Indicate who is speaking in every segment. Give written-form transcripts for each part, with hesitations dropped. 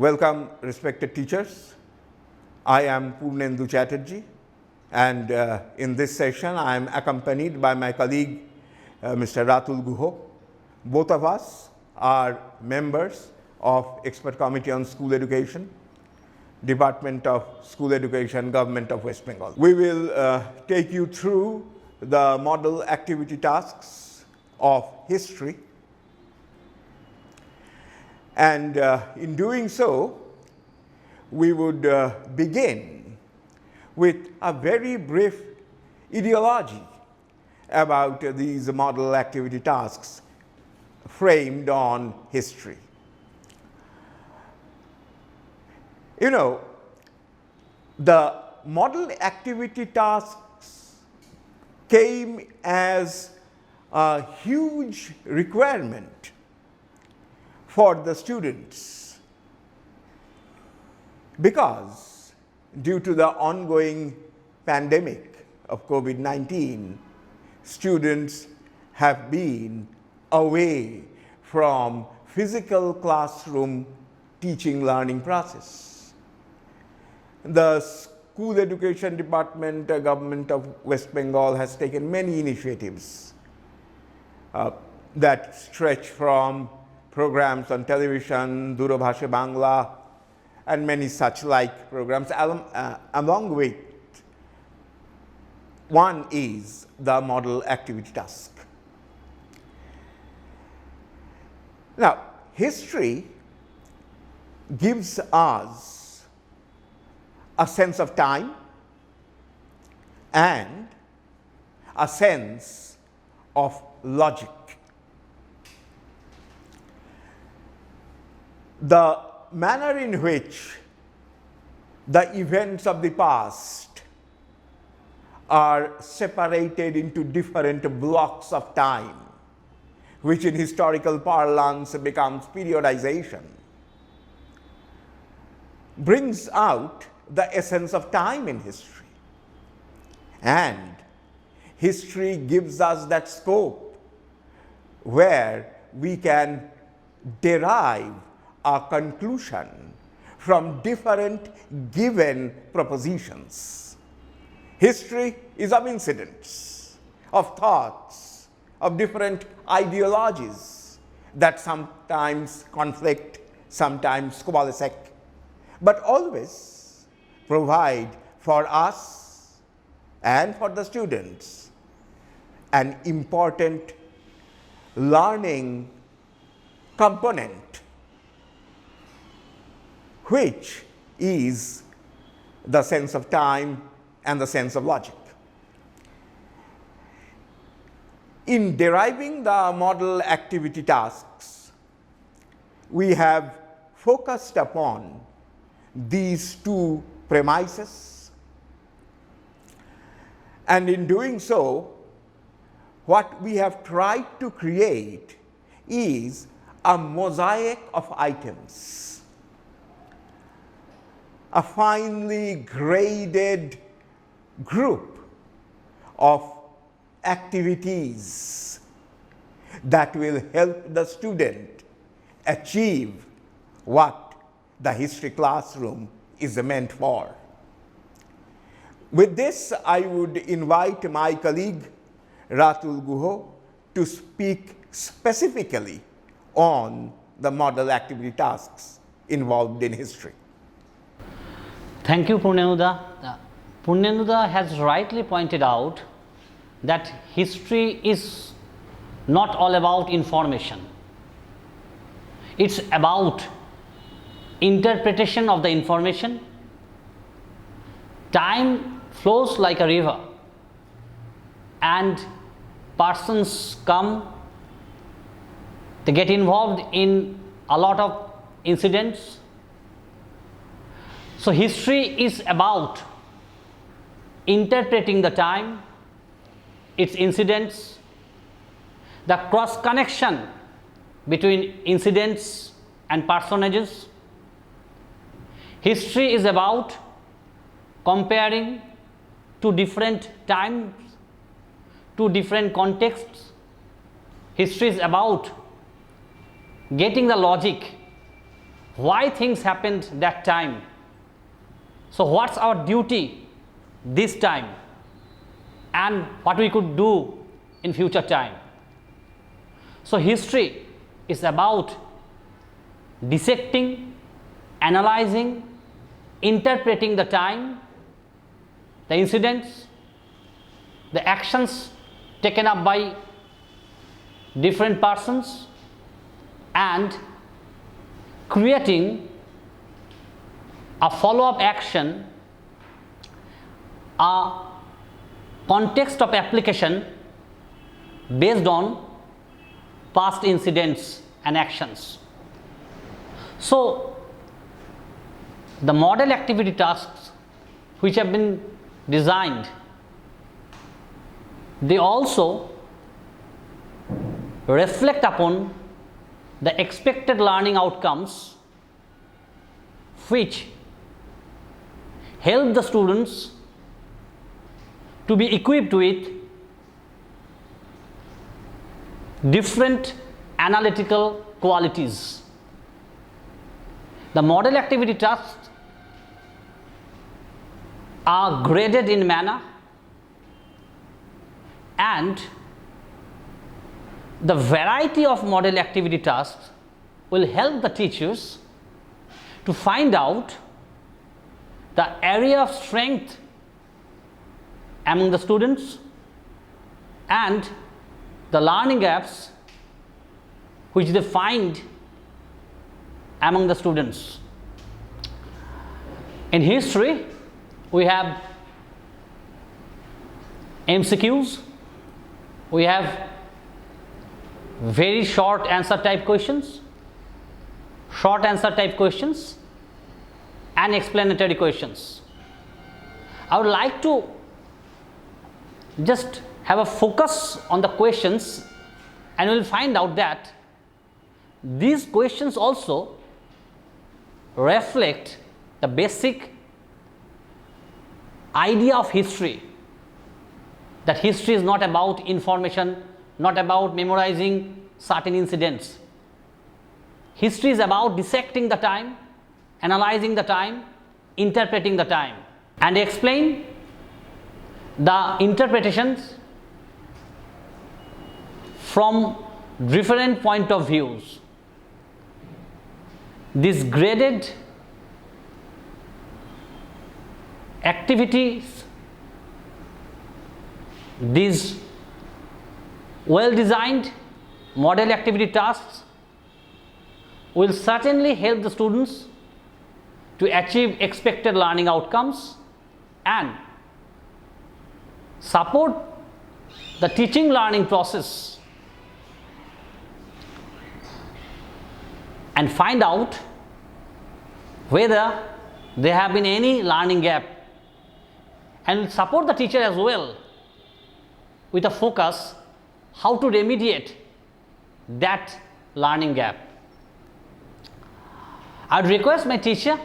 Speaker 1: Welcome, respected teachers. I am Purnendu Chatterjee, and in this session I am accompanied by my colleague Mr. Ratul Guho. Both of us are members of Expert Committee on School Education, Department of School Education, Government of West Bengal. We will take you through the model activity tasks of history, and in doing so, we would begin with a very brief ideology about these model activity tasks framed on history. You know, the model activity tasks came as a huge requirement for the students because due to the ongoing pandemic of COVID-19, students have been away from physical classroom teaching learning process. The School Education Department, Government of West Bengal has taken many initiatives that stretch from programs on television, Durabhashe Bangla, and many such like programs. Along with one is the model activity task. Now, history gives us a sense of time and a sense of logic. The manner in which the events of the past are separated into different blocks of time, which in historical parlance becomes periodization, brings out the essence of time in history. And history gives us that scope where we can derive a conclusion from different given propositions. History is of incidents, of thoughts, of different ideologies that sometimes conflict, sometimes coalesce, but always provide for us and for the students an important learning component, which is the sense of time and the sense of logic. In deriving the model activity tasks, we have focused upon these two premises, and in doing so, what we have tried to create is a mosaic of items, a finely graded group of activities that will help the student achieve what the history classroom is meant for. With this, I would invite my colleague Ratul Guho to speak specifically on the model activity tasks involved in history.
Speaker 2: Thank you, Purnendu. Purnendu has rightly pointed out that history is not all about information. It's about interpretation of the information. Time flows like a river, and persons come, they get involved in a lot of incidents. So history is about interpreting the time, its incidents, the cross connection between incidents and personages. History is about comparing two different times, two different contexts. History is about getting the logic why things happened that time. So what's our duty this time and what we could do in future time. So history is about dissecting, analyzing, interpreting the time, the incidents, the actions taken up by different persons, and creating a follow-up action, a context of application based on past incidents and actions. So the model activity tasks which have been designed, they also reflect upon the expected learning outcomes which help the students to be equipped with different analytical qualities. The model activity tasks are graded in manner, and the variety of model activity tasks will help the teachers to find out the area of strength among the students and the learning gaps which they find among the students. In history, we have MCQs, we have very short answer type questions, short answer type questions, and explanatory questions. I would like to just have a focus on the questions, and we will find out that these questions also reflect the basic idea of history, that history is not about information, not about memorizing certain incidents. History is about dissecting the time, analyzing the time, interpreting the time, and explain the interpretations from different point of views. These graded activities, these well designed model activity tasks will certainly help the students to achieve expected learning outcomes and support the teaching learning process, and find out whether there have been any learning gap, and support the teacher as well with a focus how to remediate that learning gap. I would request my teacher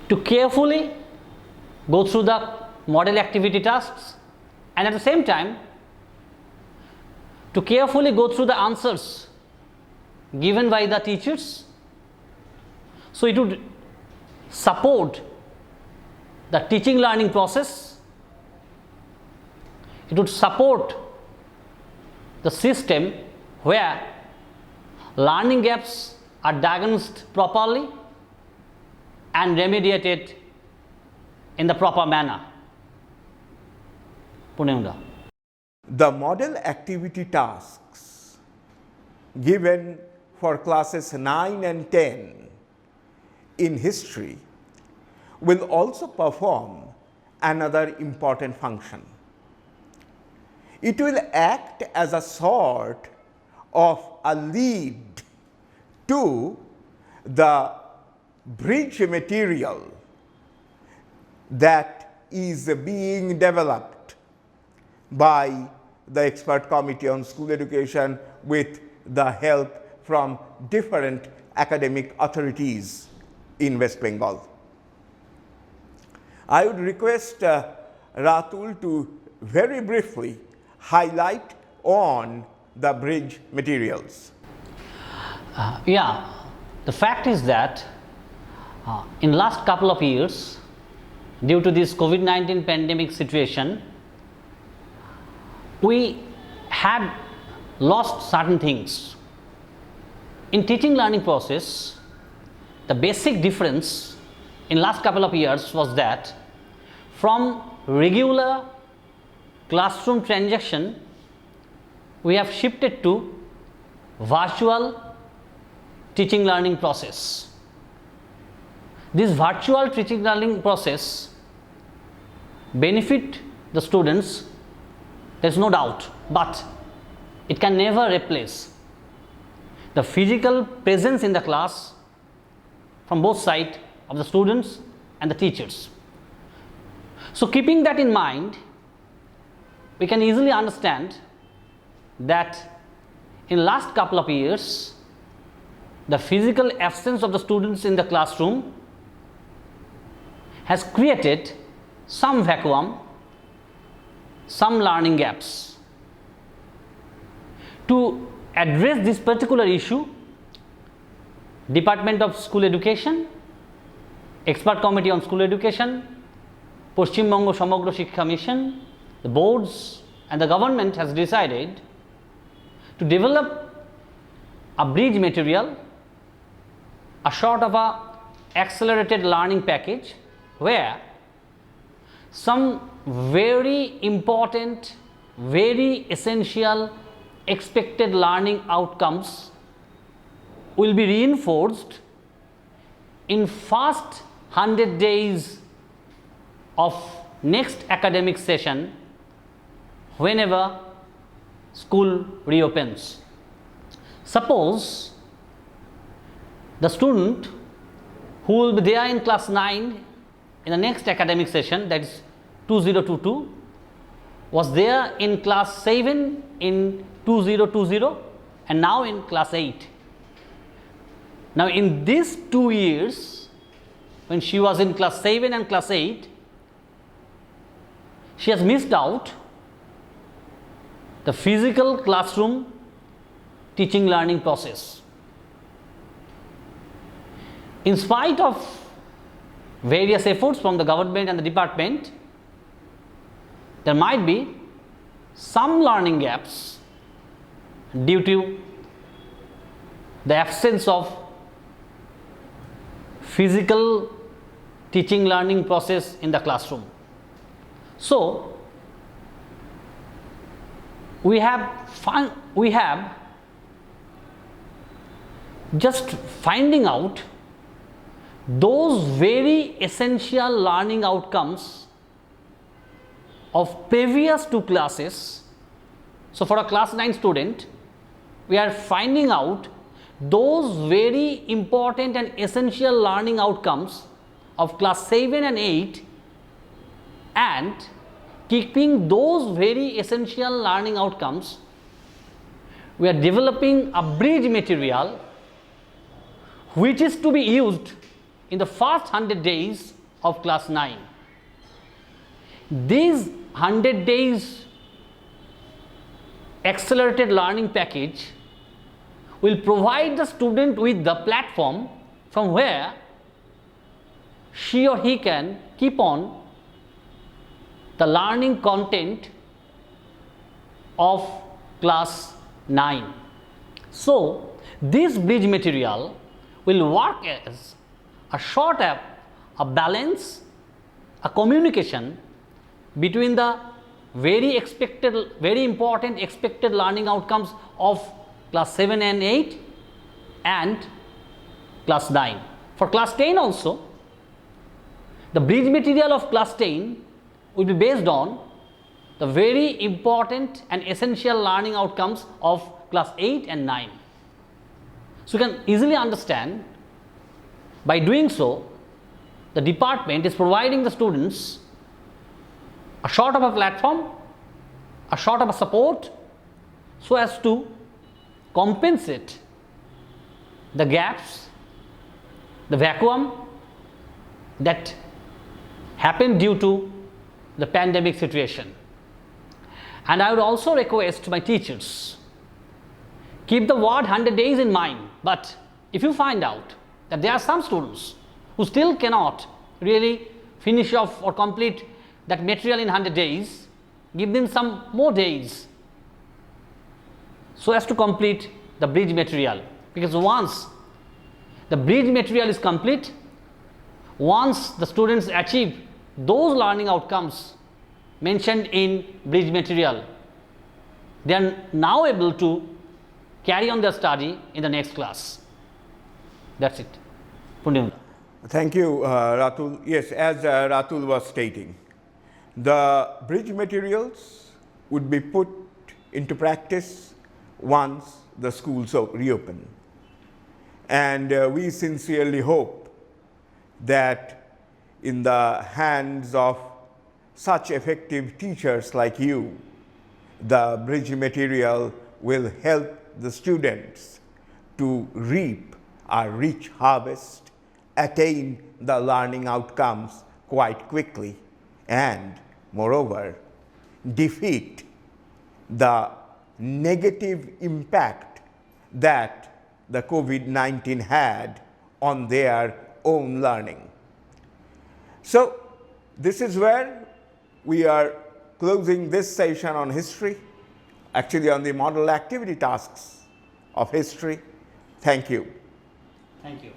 Speaker 2: to carefully go through the model activity tasks, and at the same time to carefully go through the answers given by the teachers, so it would support the teaching learning process, it would support the system where learning gaps are diagnosed properly and remediated in the proper manner. Punenda.
Speaker 1: The model activity tasks given for classes 9 and 10 in history will also perform another important function. It will act as a sort of a lead to the bridge material that is being developed by the expert committee on school education with the help from different academic authorities in West Bengal. I would request Ratul to very briefly highlight on the bridge materials.
Speaker 2: Yeah, the fact is that in last couple of years, due to this COVID-19 pandemic situation, we had lost certain things. In teaching learning process, the basic difference in last couple of years was that from regular classroom transaction, we have shifted to virtual teaching learning process. This virtual teaching learning process benefit the students, there is no doubt, but it can never replace the physical presence in the class from both sides of the students and the teachers. So keeping that in mind, we can easily understand that in last couple of years, the physical absence of the students in the classroom has created some vacuum, some learning gaps. To address this particular issue, Department of School Education, Expert Committee on School Education, Paschim Bongo Samogra Shiksha Mission, the boards and the government has decided to develop a bridge material, a sort of a accelerated learning package where some very important, very essential expected learning outcomes will be reinforced in first 100 days of next academic session whenever school reopens. Suppose the student who will be there in class 9 in the next academic session, that is 2022, was there in class 7 in 2020 and now in class 8. Now in these 2 years, when she was in class 7 and class 8, she has missed out the physical classroom teaching learning process. In spite of various efforts from the government and the department, there might be some learning gaps due to the absence of physical teaching learning process in the classroom. So we have just finding out those very essential learning outcomes of previous 2 classes. So for a class 9 student, we are finding out those very important and essential learning outcomes of class 7 and 8, and keeping those very essential learning outcomes, we are developing a bridge material which is to be used in the first 100 days of class 9. These 100 days accelerated learning package will provide the student with the platform from where she or he can keep on the learning content of class 9. So this bridge material will work as a sort of a balance, a communication between the very important expected learning outcomes of class 7 and 8 and class 9. For class 10 also, the bridge material of class 10 will be based on the very important and essential learning outcomes of class 8 and 9. So you can easily understand, by doing so, the department is providing the students a sort of a platform, a sort of a support, so as to compensate the gaps, the vacuum that happened due to the pandemic situation. And I would also request my teachers, Keep the word 100 days in mind, but if you find out that there are some students who still cannot really finish off or complete that material in 100 days, give them some more days so as to complete the bridge material, because once the bridge material is complete, once the students achieve those learning outcomes mentioned in bridge material, they are now able to carry on their study in the next class. That's it. Punyan.
Speaker 1: Thank you, Ratul. Yes, as Ratul was stating, the bridge materials would be put into practice once the schools reopen. And we sincerely hope that in the hands of such effective teachers like you, the bridge material will help the students to reap a rich harvest, attain the learning outcomes quite quickly, and moreover, defeat the negative impact that the COVID-19 had on their own learning. So this is where we are closing this session on history, actually on the model activity tasks of history. Thank you.
Speaker 2: Thank you.